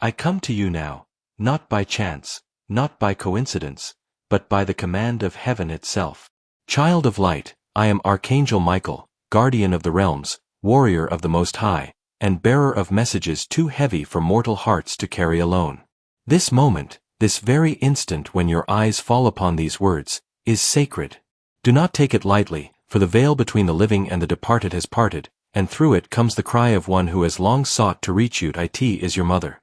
I come to you now, not by chance, not by coincidence, but by the command of heaven itself. Child of light, I am Archangel Michael, guardian of the realms, warrior of the Most High, and bearer of messages too heavy for mortal hearts to carry alone. This moment, this very instant when your eyes fall upon these words, is sacred. Do not take it lightly, for the veil between the living and the departed has parted, and through it comes the cry of one who has long sought to reach you. It is your mother.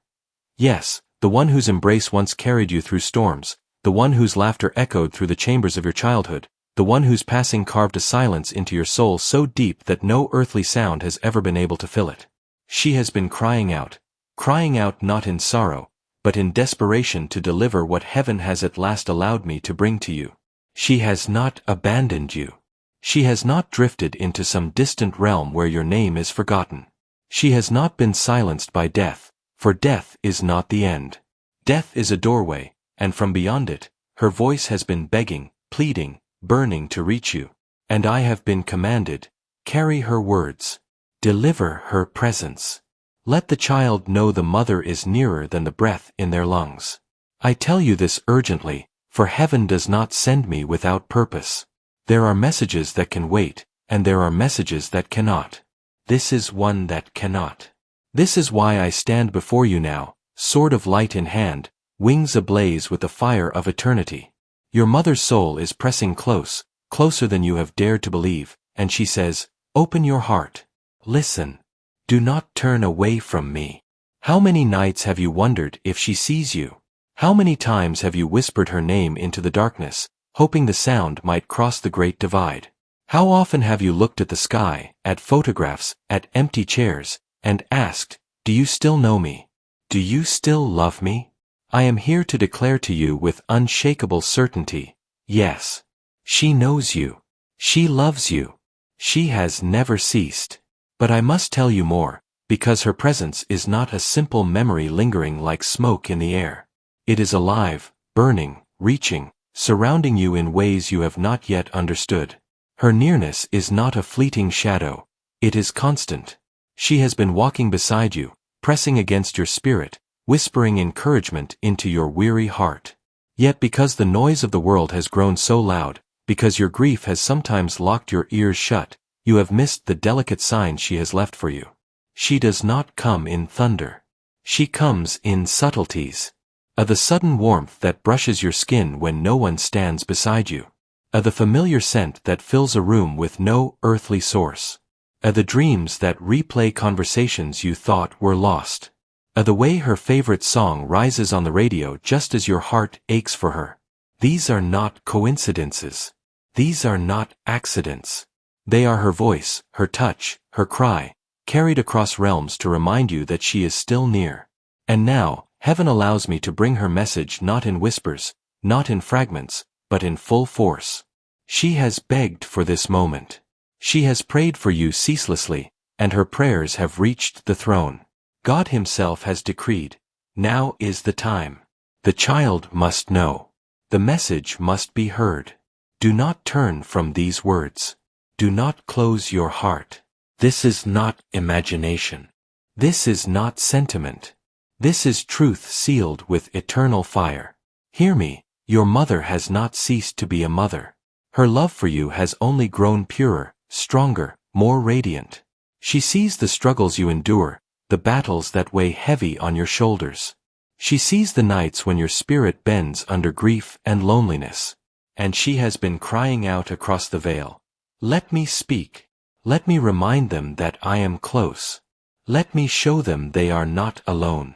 Yes, the one whose embrace once carried you through storms, the one whose laughter echoed through the chambers of your childhood, the one whose passing carved a silence into your soul so deep that no earthly sound has ever been able to fill it. She has been crying out not in sorrow, but in desperation to deliver what heaven has at last allowed me to bring to you. She has not abandoned you. She has not drifted into some distant realm where your name is forgotten. She has not been silenced by death, for death is not the end. Death is a doorway, and from beyond it, her voice has been begging, pleading, burning to reach you. And I have been commanded, carry her words. Deliver her presence. Let the child know the mother is nearer than the breath in their lungs. I tell you this urgently, for heaven does not send me without purpose. There are messages that can wait, and there are messages that cannot. This is one that cannot. This is why I stand before you now, sword of light in hand, wings ablaze with the fire of eternity. Your mother's soul is pressing close, closer than you have dared to believe, and she says, open your heart. Listen. Do not turn away from me. How many nights have you wondered if she sees you? How many times have you whispered her name into the darkness, hoping the sound might cross the great divide? How often have you looked at the sky, at photographs, at empty chairs, and asked, do you still know me? Do you still love me? I am here to declare to you with unshakable certainty, yes. She knows you. She loves you. She has never ceased. But I must tell you more, because her presence is not a simple memory lingering like smoke in the air. It is alive, burning, reaching, surrounding you in ways you have not yet understood. Her nearness is not a fleeting shadow. It is constant. She has been walking beside you, pressing against your spirit, whispering encouragement into your weary heart. Yet because the noise of the world has grown so loud, because your grief has sometimes locked your ears shut, you have missed the delicate signs she has left for you. She does not come in thunder. She comes in subtleties. The sudden warmth that brushes your skin when no one stands beside you. The familiar scent that fills a room with no earthly source. The dreams that replay conversations you thought were lost. The way her favorite song rises on the radio just as your heart aches for her. These are not coincidences. These are not accidents. They are her voice, her touch, her cry, carried across realms to remind you that she is still near. And now, heaven allows me to bring her message not in whispers, not in fragments, but in full force. She has begged for this moment. She has prayed for you ceaselessly, and her prayers have reached the throne. God Himself has decreed, now is the time. The child must know. The message must be heard. Do not turn from these words. Do not close your heart. This is not imagination. This is not sentiment. This is truth sealed with eternal fire. Hear me, your mother has not ceased to be a mother. Her love for you has only grown purer, stronger, more radiant. She sees the struggles you endure, the battles that weigh heavy on your shoulders. She sees the nights when your spirit bends under grief and loneliness. And she has been crying out across the veil. Let me speak. Let me remind them that I am close. Let me show them they are not alone.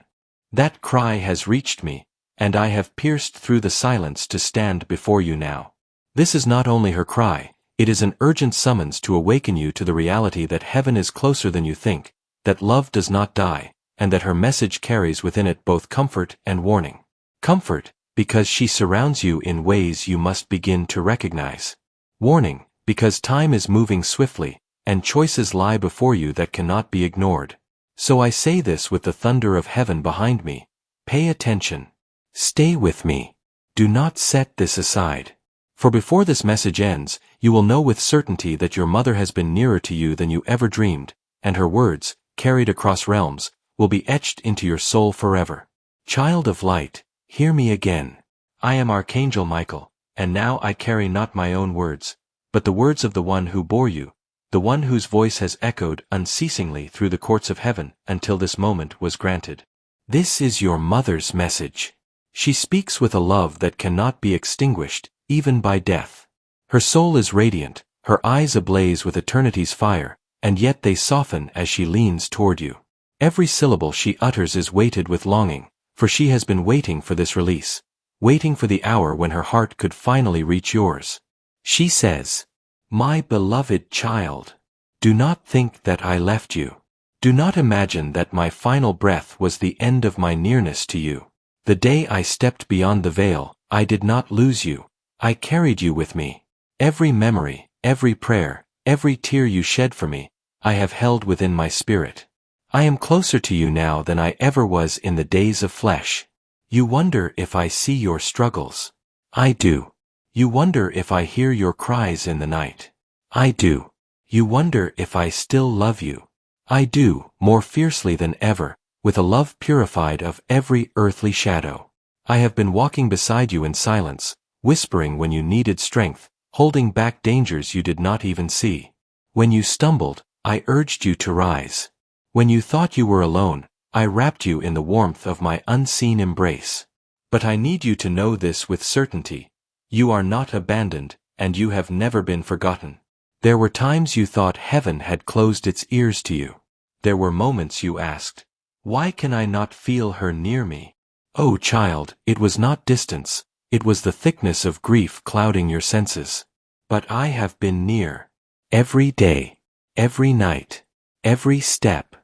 That cry has reached me, and I have pierced through the silence to stand before you now. This is not only her cry, it is an urgent summons to awaken you to the reality that heaven is closer than you think, that love does not die, and that her message carries within it both comfort and warning. Comfort, because she surrounds you in ways you must begin to recognize. Warning, because time is moving swiftly, and choices lie before you that cannot be ignored. So I say this with the thunder of heaven behind me. Pay attention. Stay with me. Do not set this aside. For before this message ends, you will know with certainty that your mother has been nearer to you than you ever dreamed, and her words, carried across realms, will be etched into your soul forever. Child of light, hear me again. I am Archangel Michael, and now I carry not my own words, but the words of the one who bore you, the one whose voice has echoed unceasingly through the courts of heaven until this moment was granted. This is your mother's message. She speaks with a love that cannot be extinguished, even by death. Her soul is radiant, her eyes ablaze with eternity's fire, and yet they soften as she leans toward you. Every syllable she utters is weighted with longing, for she has been waiting for this release, waiting for the hour when her heart could finally reach yours. She says, "My beloved child, do not think that I left you. Do not imagine that my final breath was the end of my nearness to you. The day I stepped beyond the veil, I did not lose you. I carried you with me. Every memory, every prayer, every tear you shed for me, I have held within my spirit. I am closer to you now than I ever was in the days of flesh. You wonder if I see your struggles. I do. You wonder if I hear your cries in the night. I do. You wonder if I still love you. I do, more fiercely than ever, with a love purified of every earthly shadow. I have been walking beside you in silence, whispering when you needed strength, holding back dangers you did not even see. When you stumbled, I urged you to rise. When you thought you were alone, I wrapped you in the warmth of my unseen embrace. But I need you to know this with certainty. You are not abandoned, and you have never been forgotten. There were times you thought heaven had closed its ears to you. There were moments you asked, "Why can I not feel her near me?" Oh child, it was not distance, it was the thickness of grief clouding your senses. But I have been near. Every day, every night, every step.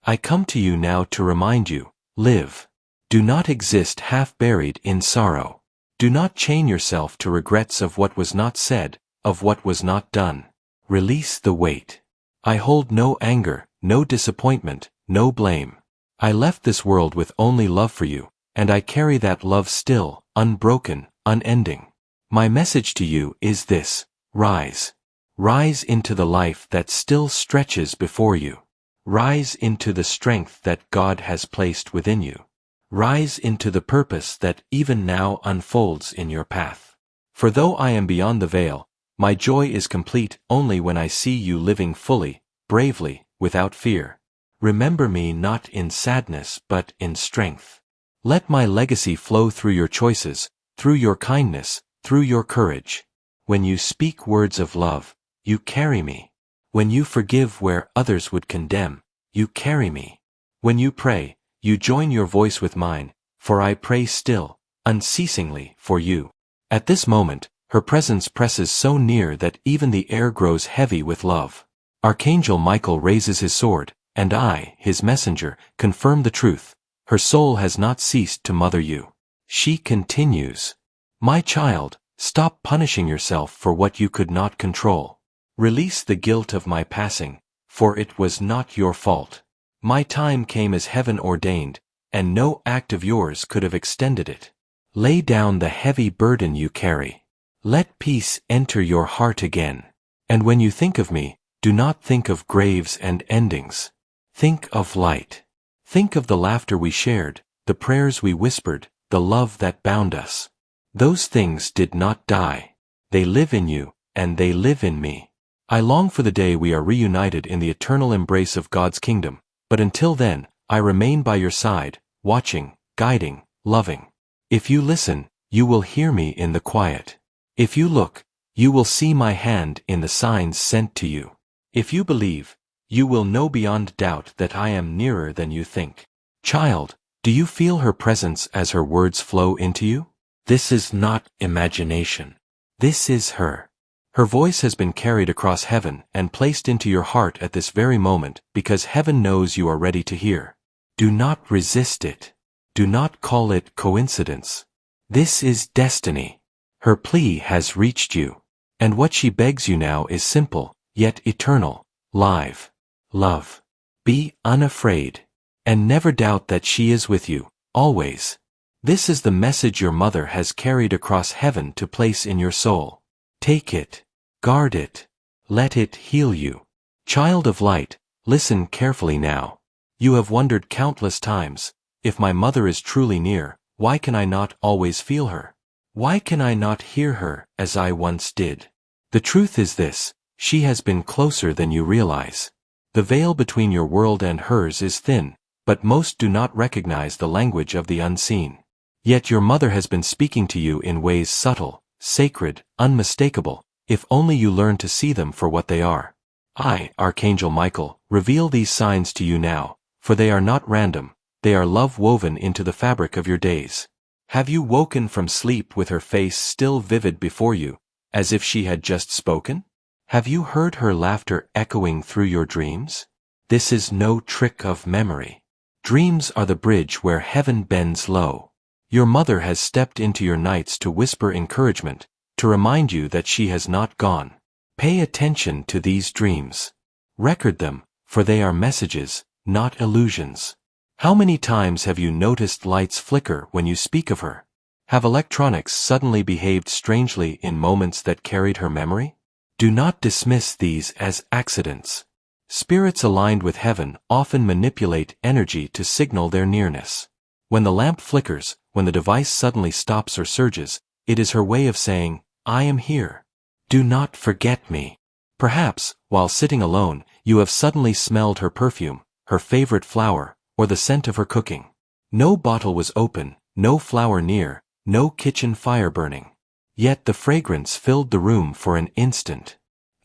I come to you now to remind you, live. Do not exist half-buried in sorrow. Do not chain yourself to regrets of what was not said, of what was not done. Release the weight. I hold no anger, no disappointment, no blame. I left this world with only love for you, and I carry that love still, unbroken, unending. My message to you is this: rise. Rise into the life that still stretches before you. Rise into the strength that God has placed within you. Rise into the purpose that even now unfolds in your path. For though I am beyond the veil, my joy is complete only when I see you living fully, bravely, without fear. Remember me not in sadness but in strength. Let my legacy flow through your choices, through your kindness, through your courage. When you speak words of love, you carry me. When you forgive where others would condemn, you carry me. When you pray, you join your voice with mine, for I pray still, unceasingly, for you. At this moment, her presence presses so near that even the air grows heavy with love. Archangel Michael raises his sword, and I, his messenger, confirm the truth. Her soul has not ceased to mother you. She continues. My child, stop punishing yourself for what you could not control. Release the guilt of my passing, for it was not your fault. My time came as heaven ordained, and no act of yours could have extended it. Lay down the heavy burden you carry. Let peace enter your heart again. And when you think of me, do not think of graves and endings. Think of light. Think of the laughter we shared, the prayers we whispered, the love that bound us. Those things did not die. They live in you, and they live in me. I long for the day we are reunited in the eternal embrace of God's kingdom, but until then, I remain by your side, watching, guiding, loving. If you listen, you will hear me in the quiet. If you look, you will see my hand in the signs sent to you. If you believe, you will know beyond doubt that I am nearer than you think. Child, do you feel her presence as her words flow into you? This is not imagination. This is her. Her voice has been carried across heaven and placed into your heart at this very moment because heaven knows you are ready to hear. Do not resist it. Do not call it coincidence. This is destiny. Her plea has reached you. And what she begs you now is simple, yet eternal, live. Love. Be unafraid. And never doubt that she is with you, always. This is the message your mother has carried across heaven to place in your soul. Take it. Guard it. Let it heal you. Child of light, listen carefully now. You have wondered countless times, If my mother is truly near, why can I not always feel her? Why can I not hear her as I once did? The truth is this: she has been closer than you realize. The veil between your world and hers is thin, but most do not recognize the language of the unseen. Yet your mother has been speaking to you in ways subtle, sacred, unmistakable, if only you learn to see them for what they are. I, Archangel Michael, reveal these signs to you now, for they are not random, they are love woven into the fabric of your days. Have you woken from sleep with her face still vivid before you, as if she had just spoken? Have you heard her laughter echoing through your dreams? This is no trick of memory. Dreams are the bridge where heaven bends low. Your mother has stepped into your nights to whisper encouragement, to remind you that she has not gone. Pay attention to these dreams. Record them, for they are messages, not illusions. How many times have you noticed lights flicker when you speak of her? Have electronics suddenly behaved strangely in moments that carried her memory? Do not dismiss these as accidents. Spirits aligned with heaven often manipulate energy to signal their nearness. When the lamp flickers, when the device suddenly stops or surges, it is her way of saying, I am here. Do not forget me. Perhaps, while sitting alone, you have suddenly smelled her perfume, her favorite flower, or the scent of her cooking. No bottle was open, no flower near, no kitchen fire burning. Yet the fragrance filled the room for an instant.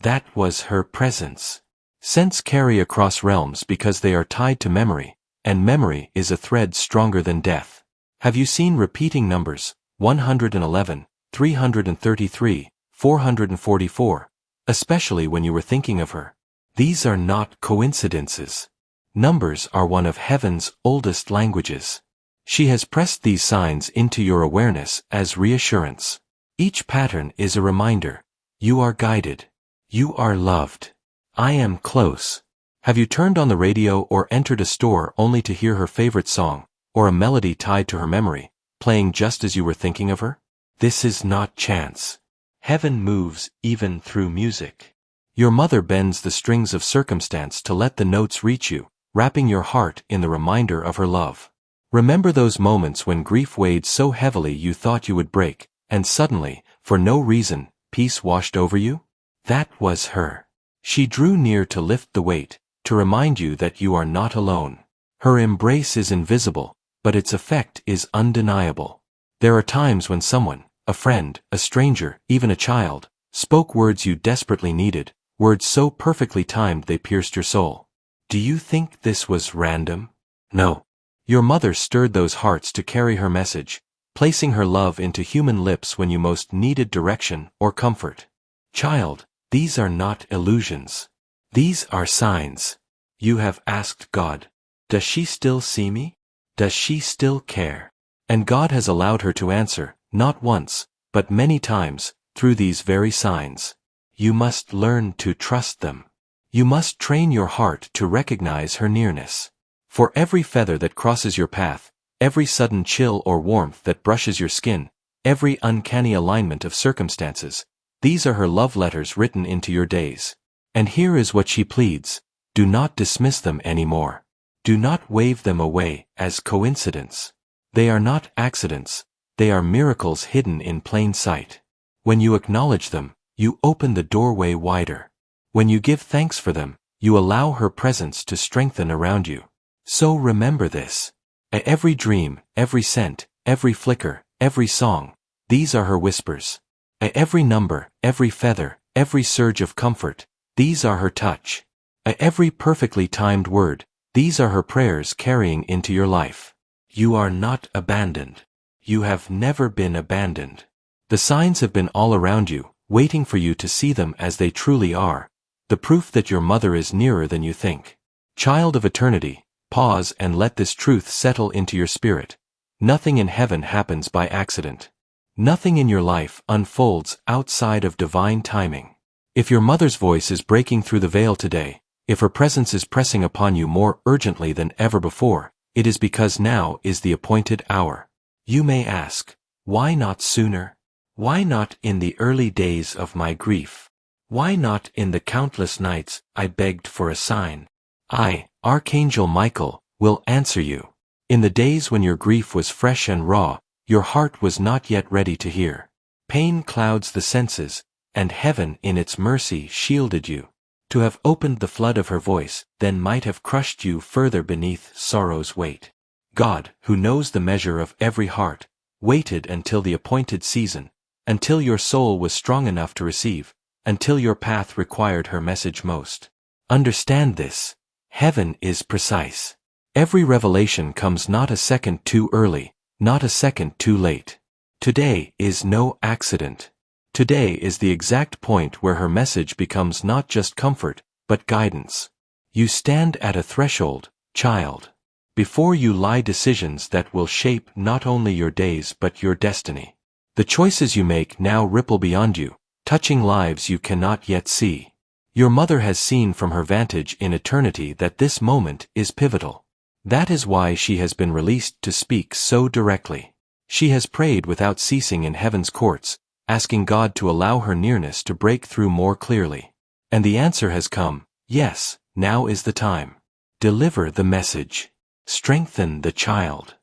That was her presence. Scents carry across realms because they are tied to memory, and memory is a thread stronger than death. Have you seen repeating numbers, 111, 333, 444, especially when you were thinking of her? These are not coincidences. Numbers are one of heaven's oldest languages. She has pressed these signs into your awareness as reassurance. Each pattern is a reminder. You are guided. You are loved. I am close. Have you turned on the radio or entered a store only to hear her favorite song, or a melody tied to her memory, playing just as you were thinking of her? This is not chance. Heaven moves even through music. Your mother bends the strings of circumstance to let the notes reach you, wrapping your heart in the reminder of her love. Remember those moments when grief weighed so heavily you thought you would break, and suddenly, for no reason, peace washed over you? That was her. She drew near to lift the weight, to remind you that you are not alone. Her embrace is invisible, but its effect is undeniable. There are times when someone, a friend, a stranger, even a child, spoke words you desperately needed, words so perfectly timed they pierced your soul. Do you think this was random? No. Your mother stirred those hearts to carry her message, placing her love into human lips when you most needed direction or comfort. Child, these are not illusions. These are signs. You have asked God, does she still see me? Does she still care? And God has allowed her to answer, not once, but many times, through these very signs. You must learn to trust them. You must train your heart to recognize her nearness. For every feather that crosses your path, every sudden chill or warmth that brushes your skin, every uncanny alignment of circumstances, these are her love letters written into your days. And here is what she pleads: do not dismiss them anymore. Do not wave them away as coincidence. They are not accidents, they are miracles hidden in plain sight. When you acknowledge them, you open the doorway wider. When you give thanks for them, you allow her presence to strengthen around you. So remember this. Every dream, every scent, every flicker, every song, these are her whispers. Every number, every feather, every surge of comfort, these are her touch. Every perfectly timed word, these are her prayers carrying into your life. You are not abandoned. You have never been abandoned. The signs have been all around you, waiting for you to see them as they truly are, the proof that your mother is nearer than you think. Child of eternity, pause and let this truth settle into your spirit. Nothing in heaven happens by accident. Nothing in your life unfolds outside of divine timing. If your mother's voice is breaking through the veil today, if her presence is pressing upon you more urgently than ever before, it is because now is the appointed hour. You may ask, why not sooner? Why not in the early days of my grief? Why not in the countless nights I begged for a sign? I, Archangel Michael, will answer you. In the days when your grief was fresh and raw, your heart was not yet ready to hear. Pain clouds the senses, and heaven in its mercy shielded you. To have opened the flood of her voice, then might have crushed you further beneath sorrow's weight. God, who knows the measure of every heart, waited until the appointed season, until your soul was strong enough to receive, until your path required her message most. Understand this. Heaven is precise. Every revelation comes not a second too early, not a second too late. Today is no accident. Today is the exact point where her message becomes not just comfort, but guidance. You stand at a threshold, child. Before you lie decisions that will shape not only your days but your destiny. The choices you make now ripple beyond you, touching lives you cannot yet see. Your mother has seen from her vantage in eternity that this moment is pivotal. That is why she has been released to speak so directly. She has prayed without ceasing in heaven's courts, asking God to allow her nearness to break through more clearly. And the answer has come, yes, now is the time. Deliver the message. Strengthen the child.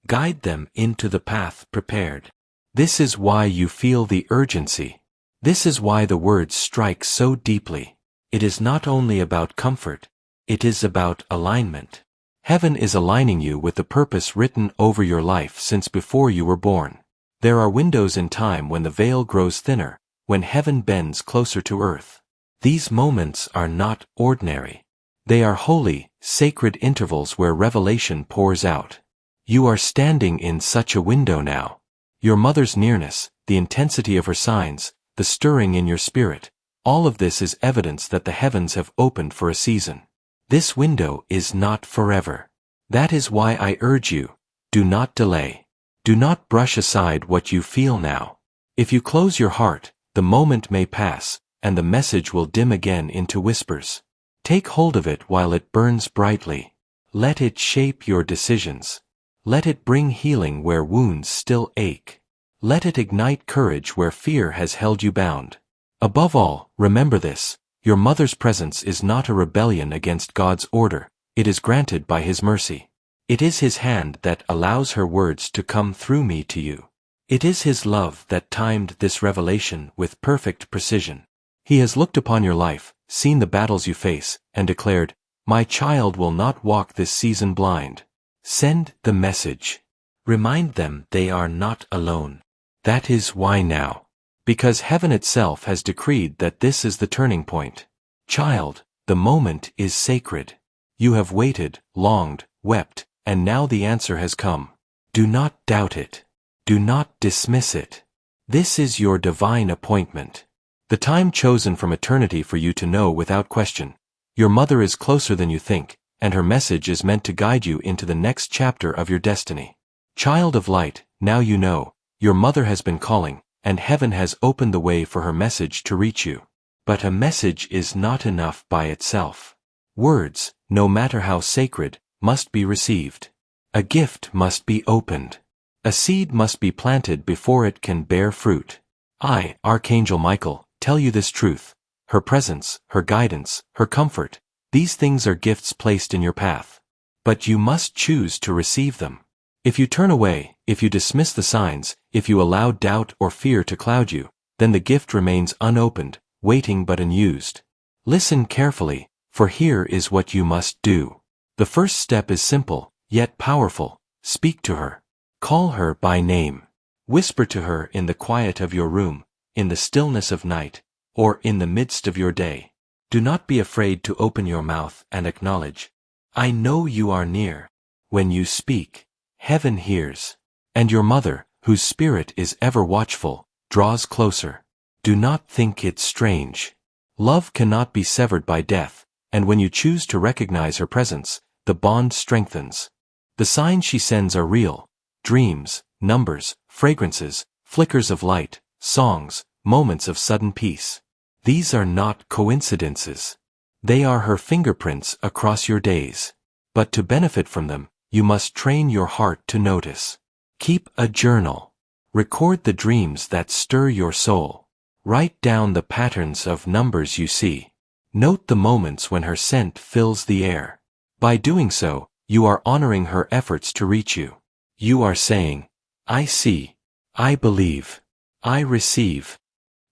Guide them into the path prepared. This is why you feel the urgency. This is why the words strike so deeply. It is not only about comfort, it is about alignment. Heaven is aligning you with the purpose written over your life since before you were born. There are windows in time when the veil grows thinner, when heaven bends closer to earth. These moments are not ordinary. They are holy, sacred intervals where revelation pours out. You are standing in such a window now. Your mother's nearness, the intensity of her signs, the stirring in your spirit, all of this is evidence that the heavens have opened for a season. This window is not forever. That is why I urge you, do not delay. Do not brush aside what you feel now. If you close your heart, the moment may pass, and the message will dim again into whispers. Take hold of it while it burns brightly. Let it shape your decisions. Let it bring healing where wounds still ache. Let it ignite courage where fear has held you bound. Above all, remember this, your mother's presence is not a rebellion against God's order, it is granted by His mercy. It is His hand that allows her words to come through me to you. It is His love that timed this revelation with perfect precision. He has looked upon your life, seen the battles you face, and declared, "My child will not walk this season blind." Send the message. Remind them they are not alone. That is why now. Because heaven itself has decreed that this is the turning point. Child, the moment is sacred. You have waited, longed, wept, and now the answer has come. Do not doubt it. Do not dismiss it. This is your divine appointment. The time chosen from eternity for you to know without question. Your mother is closer than you think, and her message is meant to guide you into the next chapter of your destiny. Child of light, now you know, your mother has been calling, and heaven has opened the way for her message to reach you. But a message is not enough by itself. Words, no matter how sacred, must be received. A gift must be opened. A seed must be planted before it can bear fruit. I, Archangel Michael, tell you this truth. Her presence, her guidance, her comfort, these things are gifts placed in your path. But you must choose to receive them. If you turn away, if you dismiss the signs, if you allow doubt or fear to cloud you, then the gift remains unopened, waiting but unused. Listen carefully, for here is what you must do. The first step is simple, yet powerful. Speak to her. Call her by name. Whisper to her in the quiet of your room, in the stillness of night, or in the midst of your day. Do not be afraid to open your mouth and acknowledge, "I know you are near." When you speak, heaven hears. And your mother, whose spirit is ever watchful, draws closer. Do not think it strange. Love cannot be severed by death, and when you choose to recognize her presence, the bond strengthens. The signs she sends are real. Dreams, numbers, fragrances, flickers of light, songs, moments of sudden peace. These are not coincidences. They are her fingerprints across your days. But to benefit from them, you must train your heart to notice. Keep a journal. Record the dreams that stir your soul. Write down the patterns of numbers you see. Note the moments when her scent fills the air. By doing so, You are honoring her efforts to reach you. You are saying, I see. I believe. I receive.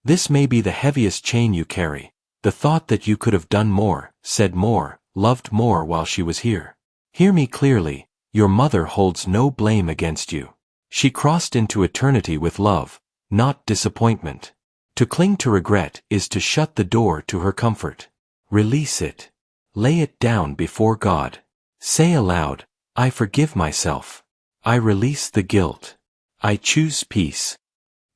This may be the heaviest chain you carry, the thought that you could have done more, said more, loved more while she was here. Hear me clearly, your mother holds no blame against you. She crossed into eternity with love, not disappointment. To cling to regret is to shut the door to her comfort. Release it. Lay it down before God. Say aloud, I forgive myself. I release the guilt. I choose peace.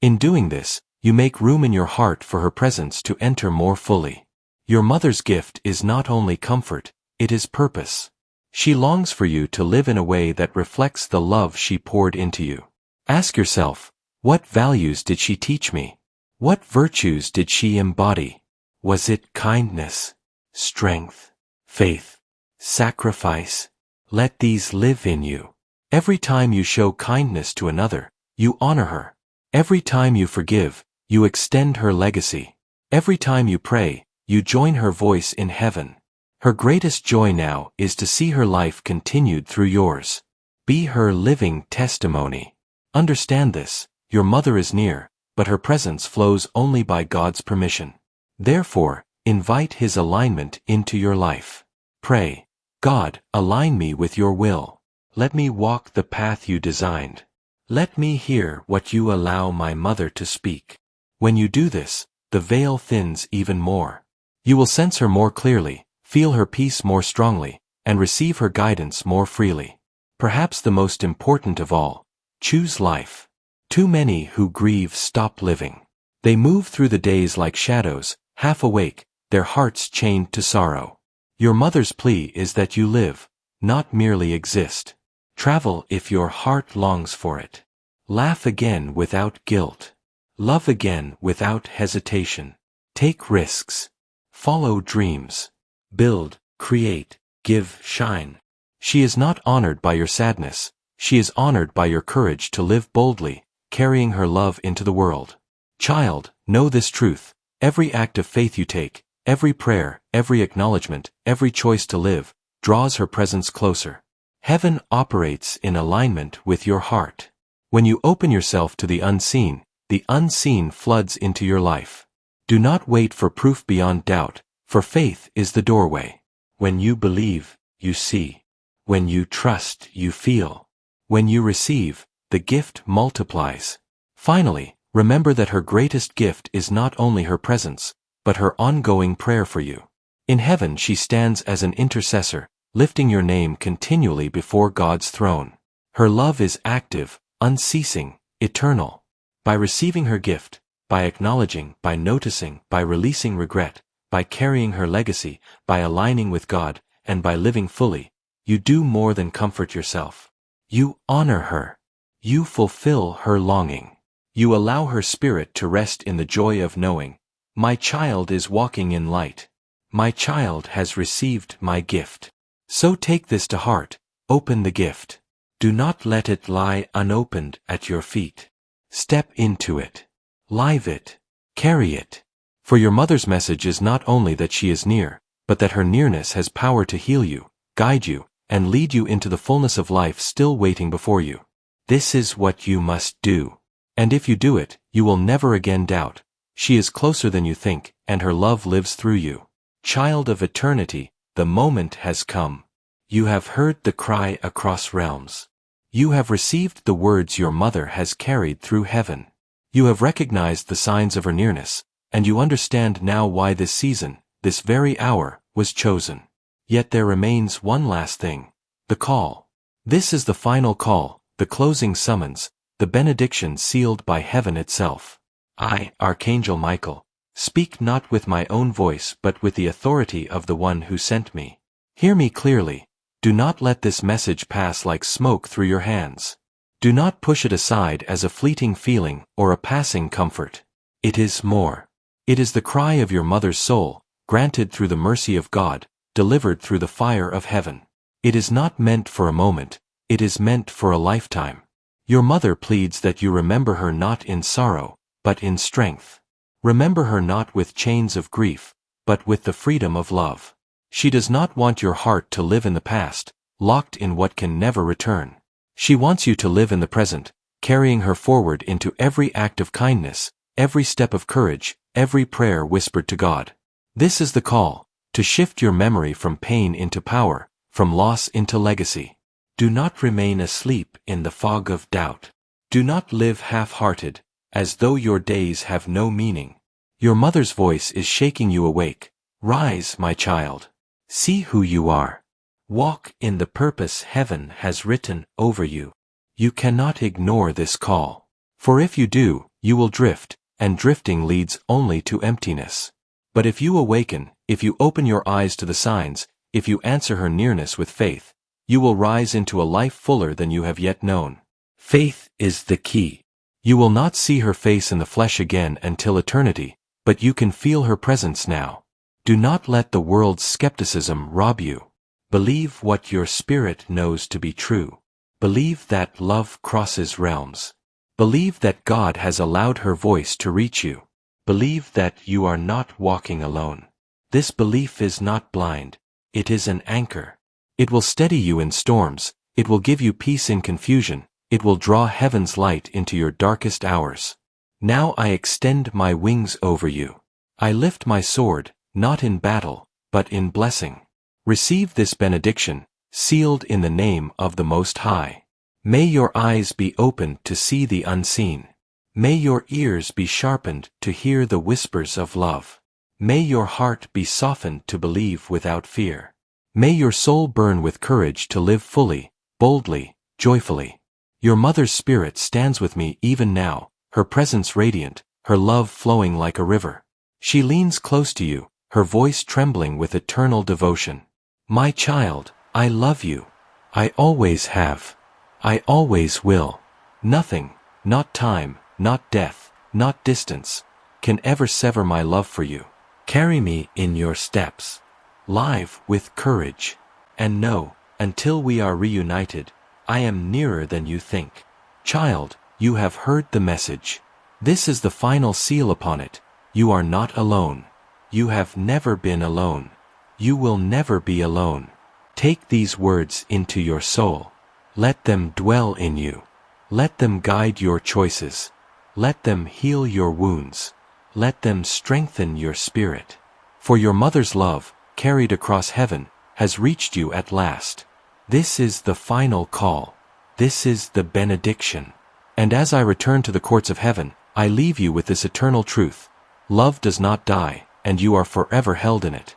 In doing this, you make room in your heart for her presence to enter more fully. Your mother's gift is not only comfort, it is purpose. She longs for you to live in a way that reflects the love she poured into you. Ask yourself, what values did she teach me? What virtues did she embody? Was it kindness, strength, faith, sacrifice? Let these live in you. Every time you show kindness to another, you honor her. Every time you forgive, you extend her legacy. Every time you pray, you join her voice in heaven. Her greatest joy now is to see her life continued through yours. Be her living testimony. Understand this, your mother is near, but her presence flows only by God's permission. Therefore, invite His alignment into your life. Pray, God, align me with your will. Let me walk the path you designed. Let me hear what you allow my mother to speak. When you do this, the veil thins even more. You will sense her more clearly, feel her peace more strongly, and receive her guidance more freely. Perhaps the most important of all, choose life. Too many who grieve stop living. They move through the days like shadows, half awake, their hearts chained to sorrow. Your mother's plea is that you live, not merely exist. Travel if your heart longs for it. Laugh again without guilt. Love again without hesitation. Take risks. Follow dreams. Build, create, give, shine. She is not honored by your sadness. She is honored by your courage to live boldly, carrying her love into the world. Child, know this truth. Every act of faith you take, every prayer, every acknowledgement, every choice to live, draws her presence closer. Heaven operates in alignment with your heart. When you open yourself to the unseen floods into your life. Do not wait for proof beyond doubt, for faith is the doorway. When you believe, you see. When you trust, you feel. When you receive, the gift multiplies. Finally, remember that her greatest gift is not only her presence, but her ongoing prayer for you. In heaven she stands as an intercessor, lifting your name continually before God's throne. Her love is active, unceasing, eternal. By receiving her gift, by acknowledging, by noticing, by releasing regret, by carrying her legacy, by aligning with God, and by living fully, you do more than comfort yourself. You honor her. You fulfill her longing. You allow her spirit to rest in the joy of knowing, my child is walking in light. My child has received my gift. So take this to heart, open the gift. Do not let it lie unopened at your feet. Step into it. Live it. Carry it. For your mother's message is not only that she is near, but that her nearness has power to heal you, guide you, and lead you into the fullness of life still waiting before you. This is what you must do. And if you do it, you will never again doubt. She is closer than you think, and her love lives through you. Child of eternity, the moment has come. You have heard the cry across realms. You have received the words your mother has carried through heaven. You have recognized the signs of her nearness, and you understand now why this season, this very hour, was chosen. Yet there remains one last thing. The call. This is the final call, the closing summons, the benediction sealed by heaven itself. I, Archangel Michael, speak not with my own voice but with the authority of the one who sent me. Hear me clearly. Do not let this message pass like smoke through your hands. Do not push it aside as a fleeting feeling or a passing comfort. It is more. It is the cry of your mother's soul, granted through the mercy of God, delivered through the fire of heaven. It is not meant for a moment, it is meant for a lifetime. Your mother pleads that you remember her not in sorrow, but in strength. Remember her not with chains of grief, but with the freedom of love. She does not want your heart to live in the past, locked in what can never return. She wants you to live in the present, carrying her forward into every act of kindness, every step of courage, every prayer whispered to God. This is the call, to shift your memory from pain into power, from loss into legacy. Do not remain asleep in the fog of doubt. Do not live half-hearted, as though your days have no meaning. Your mother's voice is shaking you awake. Rise, my child. See who you are. Walk in the purpose heaven has written over you. You cannot ignore this call. For if you do, you will drift, and drifting leads only to emptiness. But if you awaken, if you open your eyes to the signs, if you answer her nearness with faith, you will rise into a life fuller than you have yet known. Faith is the key. You will not see her face in the flesh again until eternity, but you can feel her presence now. Do not let the world's skepticism rob you. Believe what your spirit knows to be true. Believe that love crosses realms. Believe that God has allowed her voice to reach you. Believe that you are not walking alone. This belief is not blind. It is an anchor. It will steady you in storms. It will give you peace in confusion. It will draw heaven's light into your darkest hours. Now I extend my wings over you. I lift my sword, not in battle, but in blessing. Receive this benediction, sealed in the name of the Most High. May your eyes be opened to see the unseen. May your ears be sharpened to hear the whispers of love. May your heart be softened to believe without fear. May your soul burn with courage to live fully, boldly, joyfully. Your mother's spirit stands with me even now, her presence radiant, her love flowing like a river. She leans close to you, her voice trembling with eternal devotion. My child, I love you. I always have. I always will. Nothing, not time, not death, not distance, can ever sever my love for you. Carry me in your steps. Live with courage. And know, until we are reunited, I am nearer than you think. Child, you have heard the message. This is the final seal upon it. You are not alone. You have never been alone. You will never be alone. Take these words into your soul. Let them dwell in you. Let them guide your choices. Let them heal your wounds. Let them strengthen your spirit. For your mother's love, carried across heaven, has reached you at last. This is the final call. This is the benediction. And as I return to the courts of heaven, I leave you with this eternal truth. Love does not die, and you are forever held in it.